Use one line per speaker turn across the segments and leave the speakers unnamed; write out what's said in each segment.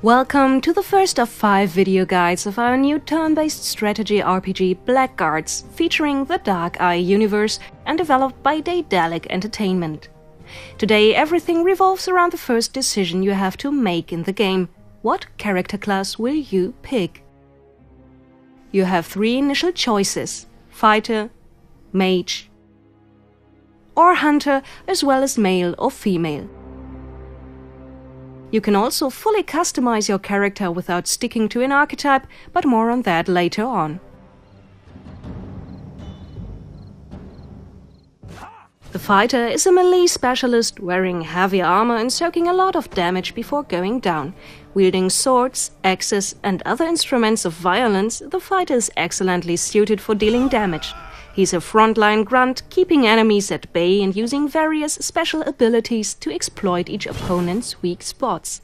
Welcome to the first of 5 video guides of our new turn-based strategy RPG Blackguards, featuring the Dark Eye universe and developed by Daedalic Entertainment. Today everything revolves around the first decision you have to make in the game. What character class will you pick? You have 3 initial choices: Fighter, Mage or Hunter, as well as male or female. You can also fully customize your character without sticking to an archetype, but more on that later on. The fighter is a melee specialist wearing heavy armor and soaking a lot of damage before going down. Wielding swords, axes and other instruments of violence, the fighter is excellently suited for dealing damage. He's a frontline grunt, keeping enemies at bay and using various special abilities to exploit each opponent's weak spots.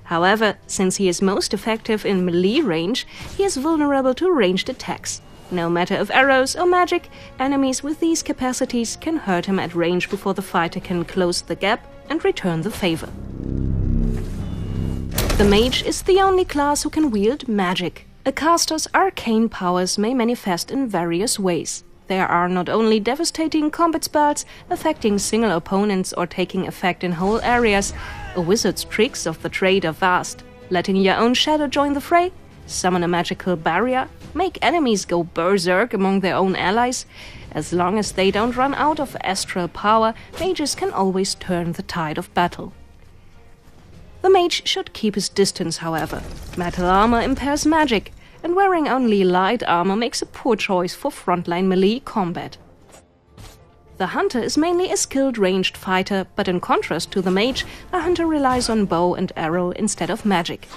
However, since he is most effective in melee range, he is vulnerable to ranged attacks. No matter if arrows or magic, enemies with these capacities can hurt him at range before the fighter can close the gap and return the favor. The mage is the only class who can wield magic. A caster's arcane powers may manifest in various ways. There are not only devastating combat spells affecting single opponents or taking effect in whole areas. A wizard's tricks of the trade are vast: letting your own shadow join the fray, summon a magical barrier, make enemies go berserk among their own allies. As long as they don't run out of astral power, mages can always turn the tide of battle. The mage should keep his distance, however. Metal armor impairs magic, and wearing only light armor makes a poor choice for frontline melee combat. The hunter is mainly a skilled ranged fighter, but in contrast to the mage, a hunter relies on bow and arrow instead of magic.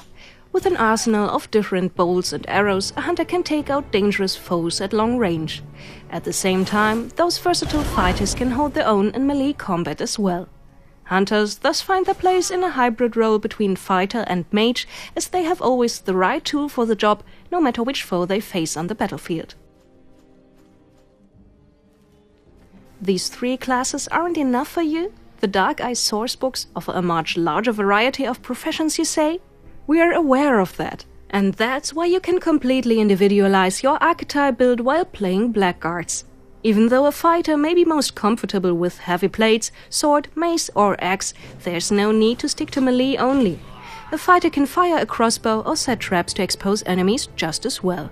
With an arsenal of different bolts and arrows, a hunter can take out dangerous foes at long range. At the same time, those versatile fighters can hold their own in melee combat as well. Hunters thus find their place in a hybrid role between fighter and mage, as they have always the right tool for the job, no matter which foe they face on the battlefield. These 3 classes aren't enough for you? The Dark Eye sourcebooks offer a much larger variety of professions, you say? We are aware of that, and that's why you can completely individualize your archetype build while playing Blackguards. Even though a fighter may be most comfortable with heavy plates, sword, mace or axe, there's no need to stick to melee only. A fighter can fire a crossbow or set traps to expose enemies just as well.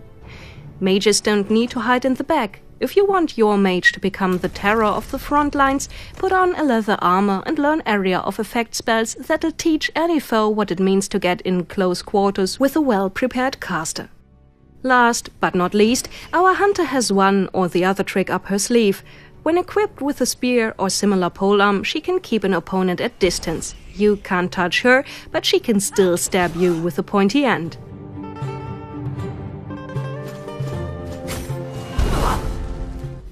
Mages don't need to hide in the back. If you want your mage to become the terror of the front lines, put on a leather armor and learn area of effect spells that'll teach any foe what it means to get in close quarters with a well-prepared caster. Last but not least, our hunter has one or the other trick up her sleeve. When equipped with a spear or similar polearm, she can keep an opponent at distance. You can't touch her, but she can still stab you with a pointy end.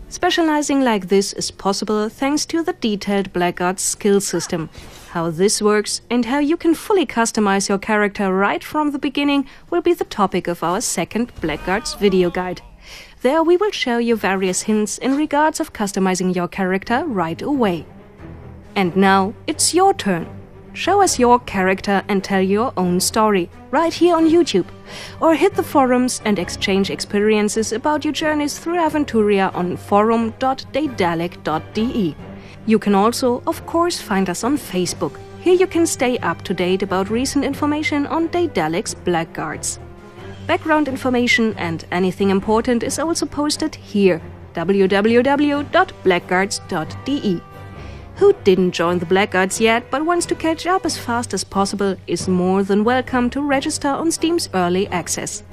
Specializing like this is possible thanks to the detailed Blackguards skill system. How this works and how you can fully customize your character right from the beginning will be the topic of our second Blackguards video guide. There we will show you various hints in regards of customizing your character right away. And now it's your turn. Show us your character and tell your own story, right here on YouTube. Or hit the forums and exchange experiences about your journeys through Aventuria on forum.daedalic.de. You can also, of course, find us on Facebook. Here you can stay up to date about recent information on Daedalic's Blackguards. Background information and anything important is also posted here, www.blackguards.de. Who didn't join the Blackguards yet but wants to catch up as fast as possible is more than welcome to register on Steam's Early Access.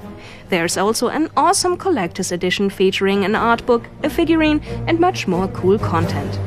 There's also an awesome collector's edition featuring an art book, a figurine and much more cool content.